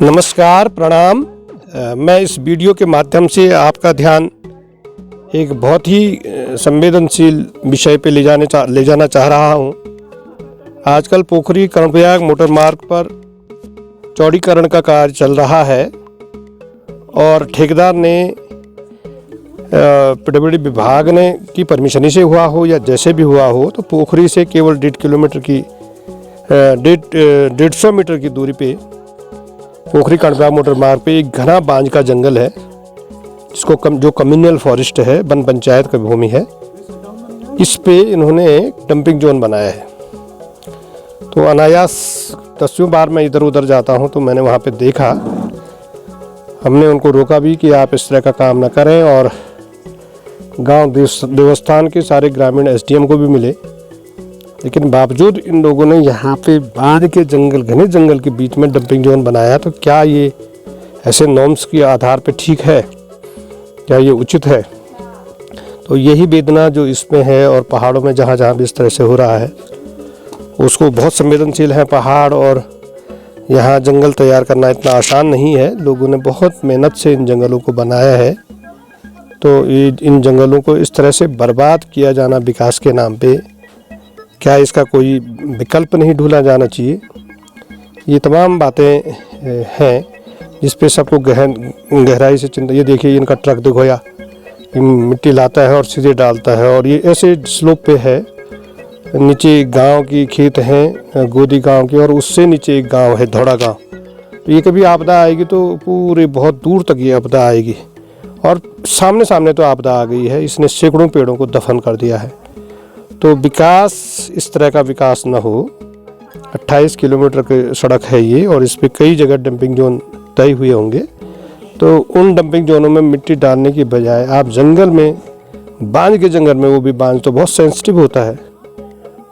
नमस्कार, प्रणाम। मैं इस वीडियो के माध्यम से आपका ध्यान एक बहुत ही संवेदनशील विषय पे ले जाना चाह रहा हूँ। आजकल पोखरी कर्णप्रयाग मोटर मार्ग पर चौड़ीकरण का कार्य चल रहा है और ठेकेदार ने पीडब्ल्यूडी विभाग ने की परमिशन से हुआ हो या जैसे भी हुआ हो, तो पोखरी से केवल 150 मीटर की दूरी पे पोखरी कर्णप्रयाग मोटर मार्ग पे एक घना बांज का जंगल है, जिसको जो कम्युनल फॉरेस्ट है, वन पंचायत की भूमि है। इस पे इन्होंने डंपिंग जोन बनाया है। तो अनायास 10वीं बार मैं इधर उधर जाता हूँ तो मैंने वहाँ पे देखा। हमने उनको रोका भी कि आप इस तरह का काम ना करें, और गांव देवस्थान के सारे ग्रामीण एसडीएम को भी मिले, लेकिन बावजूद इन लोगों ने यहाँ पे बांध के जंगल, घने जंगल के बीच में डंपिंग जोन बनाया। तो क्या ये ऐसे नॉर्म्स के आधार पे ठीक है? क्या ये उचित है? तो यही वेदना जो इसमें है, और पहाड़ों में जहाँ जहाँ भी इस तरह से हो रहा है, उसको बहुत संवेदनशील है पहाड़, और यहाँ जंगल तैयार करना इतना आसान नहीं है। लोगों ने बहुत मेहनत से इन जंगलों को बनाया है। तो इन जंगलों को इस तरह से बर्बाद किया जाना विकास के नाम पे, क्या इसका कोई विकल्प नहीं ढूंढा जाना चाहिए? ये तमाम बातें हैं जिस पे सबको गहराई से चिंता। ये देखिए, इनका ट्रक देखो, या मिट्टी लाता है और सीधे डालता है, और ये ऐसे स्लोप पे है। नीचे गांव की खेत हैं, गोदी गांव की, और उससे नीचे एक गांव है, धौड़ा गांव। तो ये कभी आपदा आएगी तो पूरे बहुत दूर तक ये आपदा आएगी, और सामने सामने तो आपदा आ गई है। इसने सैकड़ों पेड़ों को दफन कर दिया है। तो विकास, इस तरह का विकास न हो। 28 किलोमीटर की सड़क है ये, और इस पर कई जगह डंपिंग जोन तय हुए होंगे। तो उन डंपिंग जोनों में मिट्टी डालने की बजाय आप जंगल में, बांज के जंगल में, वो भी बांज तो बहुत सेंसिटिव होता है,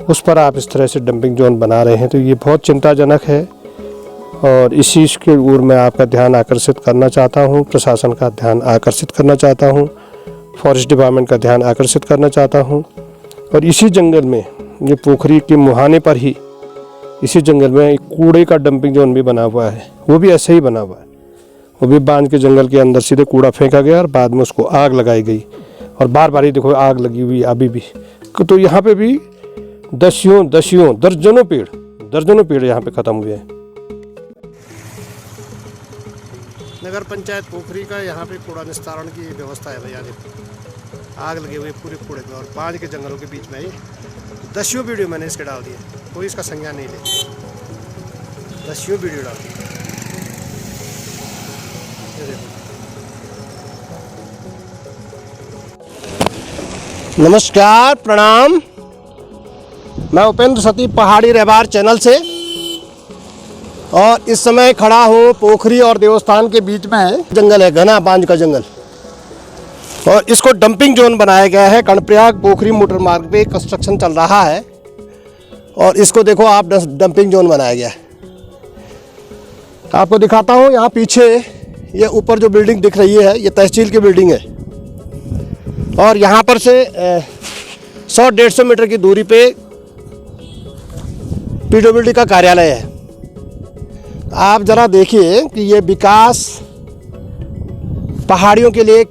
उस पर आप इस तरह से डंपिंग जोन बना रहे हैं। तो ये बहुत चिंताजनक है, और इस चीज़ की ओर मैं आपका ध्यान आकर्षित करना चाहता हूँ, प्रशासन का ध्यान आकर्षित करना चाहता हूँ, फॉरेस्ट डिपार्टमेंट का ध्यान आकर्षित करना चाहता हूँ। और इसी जंगल में, ये पोखरी के मुहाने पर ही, इसी जंगल में एक कूड़े का डंपिंग जोन भी बना हुआ है। वो भी ऐसे ही बना हुआ है। वो भी बांध के जंगल के अंदर सीधे कूड़ा फेंका गया, और बाद में उसको आग लगाई गई, और बार बार ही देखो आग लगी हुई अभी भी। तो यहाँ पे भी दर्जनों पेड़ यहाँ पे खत्म हुए हैं। नगर पंचायत पोखरी का यहाँ पे कूड़ा निस्तारण की व्यवस्था है भैया। देखो, आग लगे हुए पूरे कूड़े में, और बांध के जंगलों के बीच में ही 10 वीडियो मैंने इसके डाल दिए। कोई इसका संज्ञान नहीं ले, 10 वीडियो डाल दिए। नमस्कार, प्रणाम। मैं उपेंद्र सती, पहाड़ी रहबार चैनल से, और इस समय खड़ा हूँ पोखरी और देवस्थान के बीच में। जंगल है, घना बांज का जंगल, और इसको डंपिंग जोन बनाया गया है। कर्णप्रयाग पोखरी मोटर मार्ग पे कंस्ट्रक्शन चल रहा है, और इसको देखो आप, डंपिंग जोन बनाया गया है। आपको दिखाता हूँ, यहाँ पीछे ये ऊपर जो बिल्डिंग दिख रही है, ये तहसील की बिल्डिंग है, और यहाँ पर से 100-150 मीटर की दूरी पे पीडब्ल्यूडी का कार्यालय है। आप ज़रा देखिए कि ये विकास पहाड़ियों के लिए,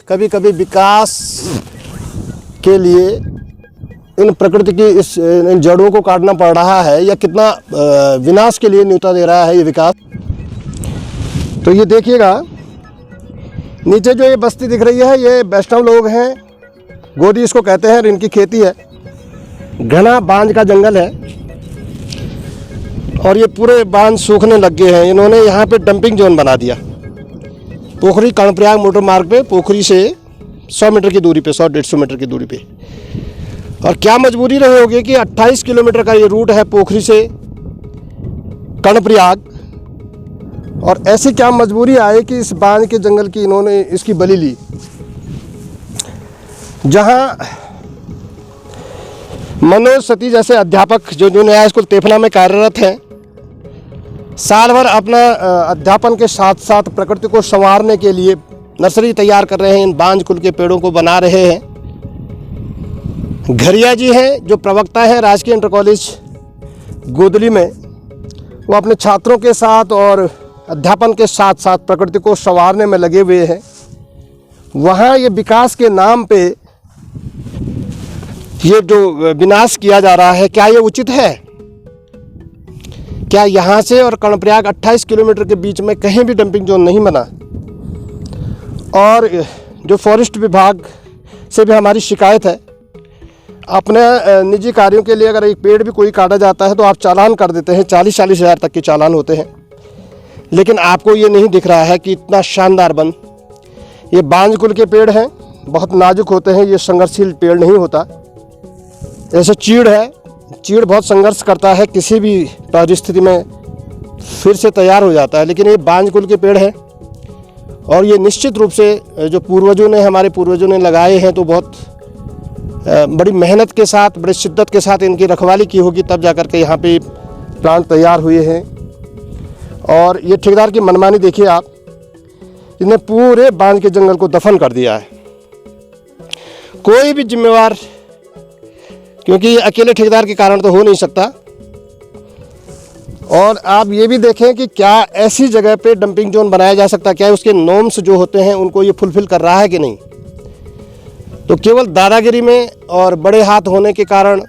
कभी कभी विकास के लिए इन प्रकृति की इन जड़ों को काटना पड़ रहा है, या कितना विनाश के लिए न्योता दे रहा है ये विकास। तो ये देखिएगा, नीचे जो ये बस्ती दिख रही है, ये वैष्णव लोग हैं, गोदी इसको कहते हैं, और इनकी खेती है। घना बांज का जंगल है, और ये पूरे बांध सूखने लग गए हैं। इन्होंने यहाँ पे डंपिंग जोन बना दिया पोखरी कर्णप्रयाग मोटर मार्ग पे, पोखरी से 100 मीटर की दूरी पे, 100-150 मीटर की दूरी पे। और क्या मजबूरी रही होगी कि 28 किलोमीटर का ये रूट है पोखरी से कर्णप्रयाग, और ऐसी क्या मजबूरी आई कि इस बांध के जंगल की इन्होंने इसकी बलि ली। जहाँ मनोज सती जैसे अध्यापक जो न्याय स्कूल तेफना में कार्यरत हैं, साल भर अपना अध्यापन के साथ साथ प्रकृति को संवारने के लिए नर्सरी तैयार कर रहे हैं, इन बांज कुल के पेड़ों को बना रहे हैं। घरिया जी हैं जो प्रवक्ता हैं राजकीय इंटर कॉलेज गोदली में, वो अपने छात्रों के साथ और अध्यापन के साथ साथ प्रकृति को संवारने में लगे हुए हैं, वहाँ ये विकास के नाम पे ये जो विनाश किया जा रहा है, क्या ये उचित है? क्या यहाँ से और कर्णप्रयाग 28 किलोमीटर के बीच में कहीं भी डंपिंग जोन नहीं बना? और जो फॉरेस्ट विभाग से भी हमारी शिकायत है, अपने निजी कार्यों के लिए अगर एक पेड़ भी कोई काटा जाता है तो आप चालान कर देते हैं, 40-40 हज़ार तक के चालान होते हैं। लेकिन आपको ये नहीं दिख रहा है कि इतना शानदार वन, ये बांज कुल के पेड़ हैं, बहुत नाजुक होते हैं, ये संघर्षशील पेड़ नहीं होता। जैसे चीड़ है, चीड़ बहुत संघर्ष करता है, किसी भी परिस्थिति में फिर से तैयार हो जाता है, लेकिन ये बांज कुल के पेड़ हैं और ये निश्चित रूप से जो पूर्वजों ने, हमारे पूर्वजों ने लगाए हैं तो बहुत बड़ी मेहनत के साथ, बड़ी शिद्दत के साथ इनकी रखवाली की होगी, तब जाकर के यहाँ पे प्लांट तैयार हुए हैं। और ये ठेकेदार की मनमानी देखिए आप, इन्हें पूरे बांज के जंगल को दफन कर दिया है। कोई भी जिम्मेवार, क्योंकि अकेले ठेकेदार के कारण तो हो नहीं सकता। और आप ये भी देखें कि क्या ऐसी जगह पे डंपिंग जोन बनाया जा सकता, क्या उसके नॉर्म्स जो होते हैं उनको ये फुलफिल कर रहा है कि नहीं? तो केवल दादागिरी में और बड़े हाथ होने के कारण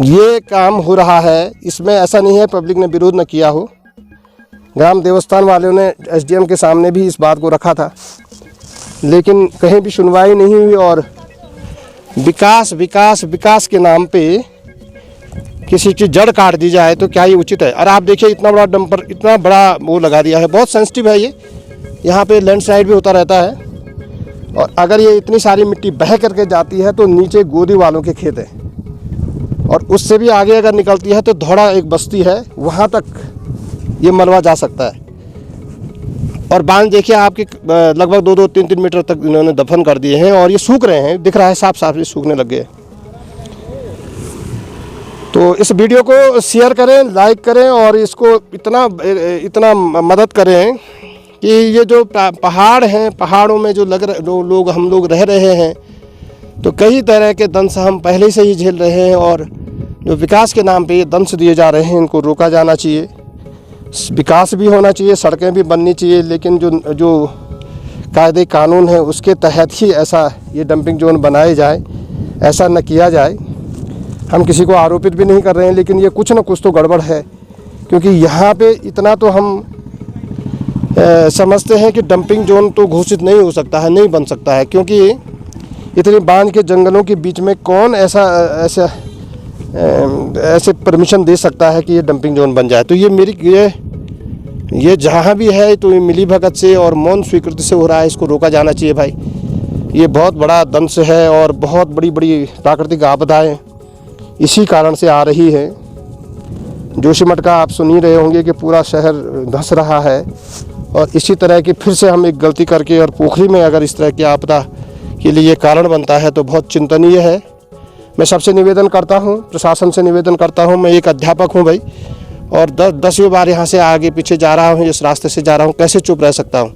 ये काम हो रहा है। इसमें ऐसा नहीं है पब्लिक ने विरोध न किया हो, ग्राम देवस्थान वालों ने एसडीएम के सामने भी इस बात को रखा था, लेकिन कहीं भी सुनवाई नहीं हुई। और विकास विकास विकास के नाम पे किसी की जड़ काट दी जाए तो क्या ये उचित है? और आप देखिए इतना बड़ा डंपर, इतना बड़ा वो लगा दिया है, बहुत सेंसिटिव है ये, यहाँ पे लैंडस्लाइड भी होता रहता है। और अगर ये इतनी सारी मिट्टी बह करके जाती है तो नीचे गोदी वालों के खेत है, और उससे भी आगे अगर निकलती है तो धौड़ा एक बस्ती है, वहाँ तक ये मलबा जा सकता है। और बांध देखिए आपके लगभग 2-3 मीटर तक इन्होंने दफन कर दिए हैं और ये सूख रहे हैं, दिख रहा है साफ साफ ये सूखने लग गए। तो इस वीडियो को शेयर करें, लाइक करें और इसको इतना मदद करें कि ये जो पहाड़ हैं, पहाड़ों में जो हम लोग रह रहे हैं, तो कई तरह के दंश हम पहले से ही झेल रहे हैं। और जो विकास के नाम पे ये दंश दिए जा रहे हैं, इनको रोका जाना चाहिए। विकास भी होना चाहिए, सड़कें भी बननी चाहिए, लेकिन जो कायदे कानून है उसके तहत ही ऐसा ये डंपिंग जोन बनाए जाए, ऐसा न किया जाए। हम किसी को आरोपित भी नहीं कर रहे हैं, लेकिन ये कुछ न कुछ तो गड़बड़ है, क्योंकि यहाँ पे इतना तो हम समझते हैं कि डंपिंग जोन तो घोषित नहीं हो सकता है, नहीं बन सकता है, क्योंकि इतने बांध के जंगलों के बीच में कौन ऐसे परमिशन दे सकता है कि ये डंपिंग जोन बन जाए। तो ये जहाँ भी है तो ये मिली भगत से और मौन स्वीकृति से हो रहा है, इसको रोका जाना चाहिए भाई। ये बहुत बड़ा दंश है और बहुत बड़ी बड़ी प्राकृतिक आपदाएं इसी कारण से आ रही है। जोशीमठ का आप सुन ही रहे होंगे कि पूरा शहर धंस रहा है, और इसी तरह की फिर से हम एक गलती करके और पोखरी में अगर इस तरह की आपदा के लिए ये कारण बनता है तो बहुत चिंतनीय है। मैं सबसे निवेदन करता हूँ, प्रशासन से निवेदन करता हूँ, मैं एक अध्यापक हूँ भाई, और 10वीं बार यहाँ से आगे पीछे जा रहा हूँ, इस रास्ते से जा रहा हूँ, कैसे चुप रह सकता हूँ?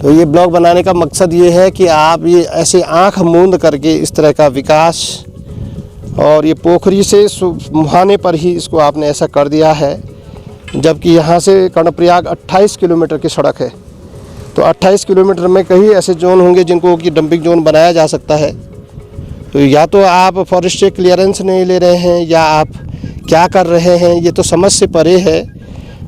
तो ये ब्लॉग बनाने का मकसद ये है कि आप ये ऐसे आँख मूंद करके इस तरह का विकास, और ये पोखरी से मुहाने पर ही इसको आपने ऐसा कर दिया है, जबकि यहाँ से कर्णप्रयाग 28 किलोमीटर की सड़क है। तो 28 किलोमीटर में कई ऐसे जोन होंगे जिनको कि डंपिंग जोन बनाया जा सकता है। तो या तो आप फॉरेस्ट से क्लियरेंस नहीं ले रहे हैं, या आप क्या कर रहे हैं, ये तो समझ से परे है।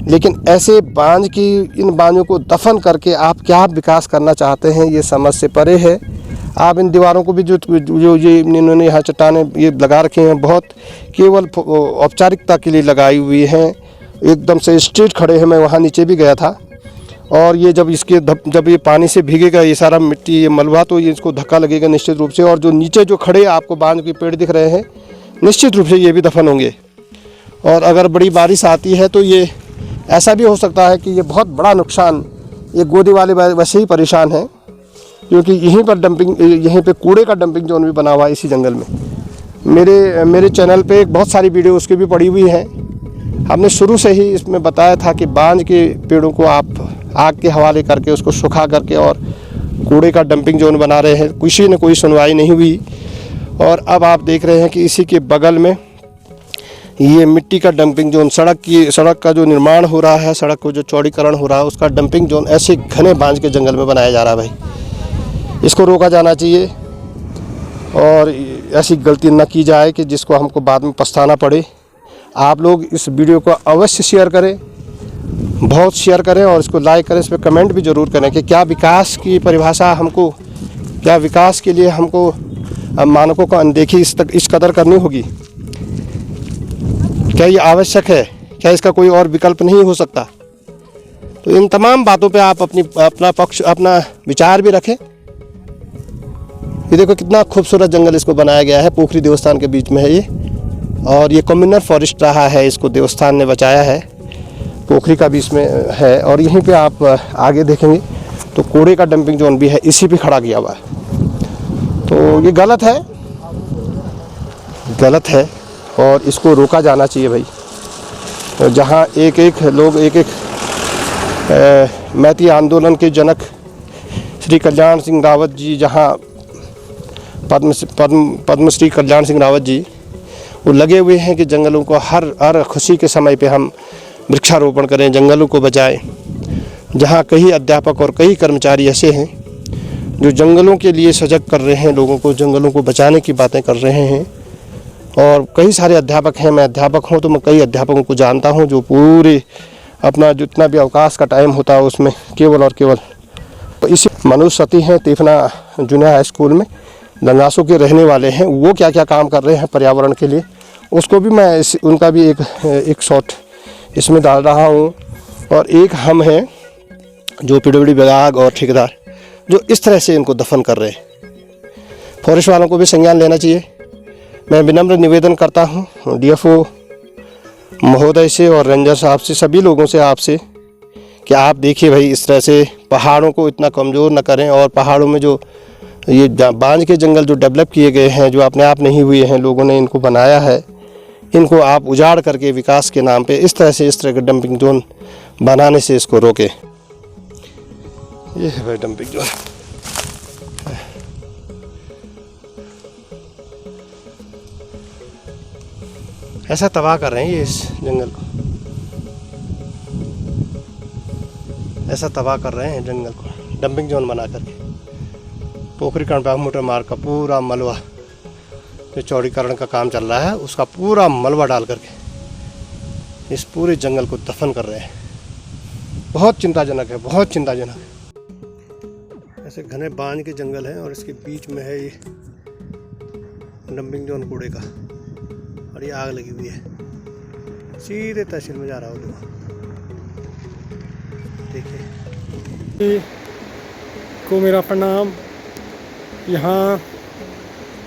लेकिन ऐसे बांझ की, इन बांझों को दफन करके आप क्या विकास करना चाहते हैं, ये समझ से परे है। आप इन दीवारों को भी जो ये इन्होंने यहाँ चट्टानें ये लगा रखे हैं, बहुत केवल औपचारिकता के लिए लगाई हुई हैं, एकदम से स्ट्रेट खड़े हैं। मैं वहाँ नीचे भी गया था, और ये जब ये पानी से भीगेगा ये सारा मिट्टी, ये मलबा, तो ये इसको धक्का लगेगा निश्चित रूप से। और जो नीचे जो खड़े आपको बांध के पेड़ दिख रहे हैं, निश्चित रूप से ये भी दफन होंगे। और अगर बड़ी बारिश आती है तो ये ऐसा भी हो सकता है कि ये बहुत बड़ा नुकसान, ये गोदी वाले वैसे ही परेशान हैं, क्योंकि यहीं पे कूड़े का डंपिंग जोन भी बना हुआ है इसी जंगल में। मेरे चैनल पे बहुत सारी वीडियो उसकी भी पड़ी हुई हैं। हमने शुरू से ही इसमें बताया था कि बांझ के पेड़ों को आप आग के हवाले करके उसको सुखा करके और कूड़े का डंपिंग जोन बना रहे हैं, किसी ने कोई सुनवाई नहीं हुई। और अब आप देख रहे हैं कि इसी के बगल में ये मिट्टी का डंपिंग जोन, सड़क का जो निर्माण हो रहा है, सड़क को जो चौड़ीकरण हो रहा है, उसका डंपिंग जोन ऐसे घने बांझ के जंगल में बनाया जा रहा है भाई। इसको रोका जाना चाहिए और ऐसी गलती न की जाए कि जिसको हमको बाद में पछताना पड़े। आप लोग इस वीडियो को अवश्य शेयर करें, बहुत शेयर करें और इसको लाइक करें। इस पर कमेंट भी ज़रूर करें कि क्या विकास की परिभाषा हमको, क्या विकास के लिए हमको मानकों का अनदेखी इस कदर करनी होगी? क्या ये आवश्यक है? क्या इसका कोई और विकल्प नहीं हो सकता? तो इन तमाम बातों पे आप अपना विचार भी रखें। ये देखो कितना खूबसूरत जंगल इसको बनाया गया है, पोखरी देवस्थान के बीच में है ये, और ये कम्युनल फॉरेस्ट रहा है, इसको देवस्थान ने बचाया है, पोखरी का बीच में है। और यहीं पे आप आगे देखेंगे तो कूड़े का डंपिंग जोन भी है, इसी पे खड़ा किया हुआ है। तो ये गलत है और इसको रोका जाना चाहिए भाई। जहाँ एक एक मैती आंदोलन के जनक श्री कल्याण सिंह रावत जी, जहाँ पद्मश्री कल्याण सिंह रावत जी, वो लगे हुए हैं कि जंगलों को हर खुशी के समय पे हम वृक्षारोपण करें, जंगलों को बचाएं। जहाँ कई अध्यापक और कई कर्मचारी ऐसे हैं जो जंगलों के लिए सजग कर रहे हैं, लोगों को जंगलों को बचाने की बातें कर रहे हैं। और कई सारे अध्यापक हैं, मैं अध्यापक हूँ तो मैं कई अध्यापकों को जानता हूँ जो पूरे अपना जितना भी अवकाश का टाइम होता है उसमें केवल और केवल इसी मनोज सती हैं, तिफना जूनियर हाई स्कूल में दंगासों के रहने वाले हैं। वो क्या क्या काम कर रहे हैं पर्यावरण के लिए, उसको भी मैं उनका भी एक शॉट इसमें डाल रहा हूँ। और एक हम हैं जो पीडब्ल्यूडी विभाग और ठेकेदार जो इस तरह से इनको दफन कर रहे हैं। फॉरेस्ट वालों को भी संज्ञान लेना चाहिए। मैं विनम्र निवेदन करता हूँ डीएफओ महोदय से और रेंजर साहब से, सभी लोगों से, आपसे, कि आप देखिए भाई इस तरह से पहाड़ों को इतना कमज़ोर न करें। और पहाड़ों में जो ये बांझ के जंगल जो डेवलप किए गए हैं, जो अपने आप नहीं हुए हैं, लोगों ने इनको बनाया है, इनको आप उजाड़ करके विकास के नाम पे इस तरह के डंपिंग जोन बनाने से इसको रोके। ये है भाई डंपिंग जोन। ऐसा तबाह कर रहे हैं ये इस जंगल को, ऐसा तबाह कर रहे हैं जंगल को डंपिंग जोन बना करके। पोखरी कर्णप्रयाग मोटर मार्ग का पूरा मलबा जो चौड़ीकरण का काम चल रहा है उसका पूरा मलबा डाल करके इस पूरे जंगल को दफन कर रहे हैं। बहुत चिंताजनक है, बहुत चिंताजनक। ऐसे घने बांझ के जंगल हैं और इसके बीच में है ये डंपिंग जोन कूड़े का, और ये आग लगी हुई है, सीधे तहसील में जा रहा हो। देखिए को मेरा प्रणाम। यहाँ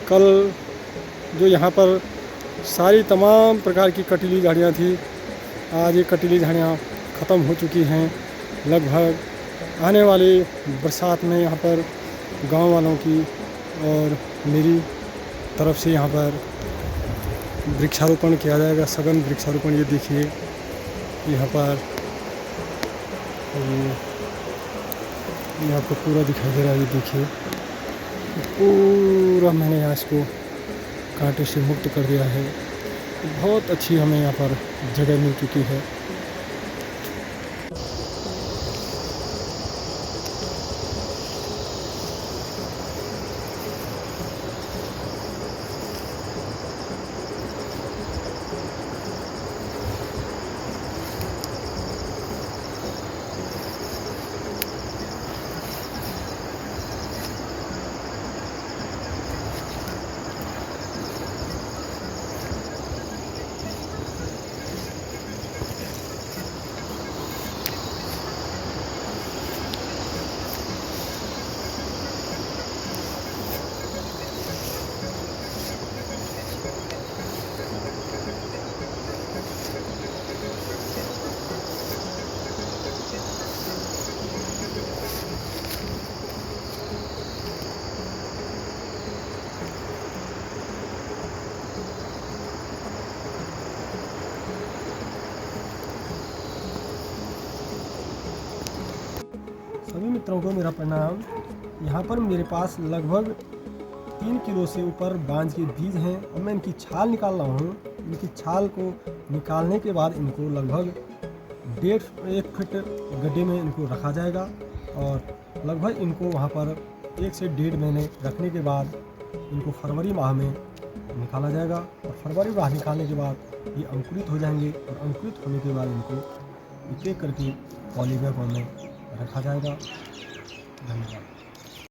कल जो यहाँ पर सारी तमाम प्रकार की कटीली झाड़ियाँ थी, आज ये कटीली झाड़ियाँ ख़त्म हो चुकी हैं। लगभग आने वाली बरसात में यहाँ पर गांव वालों की और मेरी तरफ से यहाँ पर वृक्षारोपण किया जाएगा, सघन वृक्षारोपण। ये देखिए यहाँ पर ये आपको पूरा दिखाई दे रहा है। ये देखिए पूरा मैंने यहाँ इसको कांटे से मुक्त कर दिया है। बहुत अच्छी हमें यहाँ पर जगह मिल चुकी है। सभी मित्रों को मेरा प्रणाम। यहाँ पर मेरे पास लगभग 3 किलो से ऊपर बांज के बीज हैं और मैं इनकी छाल निकाल रहा हूँ। इनकी छाल को निकालने के बाद इनको लगभग 1.5 फीट गड्ढे में इनको रखा जाएगा और लगभग इनको वहाँ पर 1 से 1.5 महीने रखने के बाद इनको फरवरी माह में निकाला जाएगा और फरवरी माह निकालने के बाद ये अंकुरित हो जाएंगे और अंकुरित होने के बाद इनको एक एक करके पॉलीबैग में रखा जाएगा। धन्यवाद।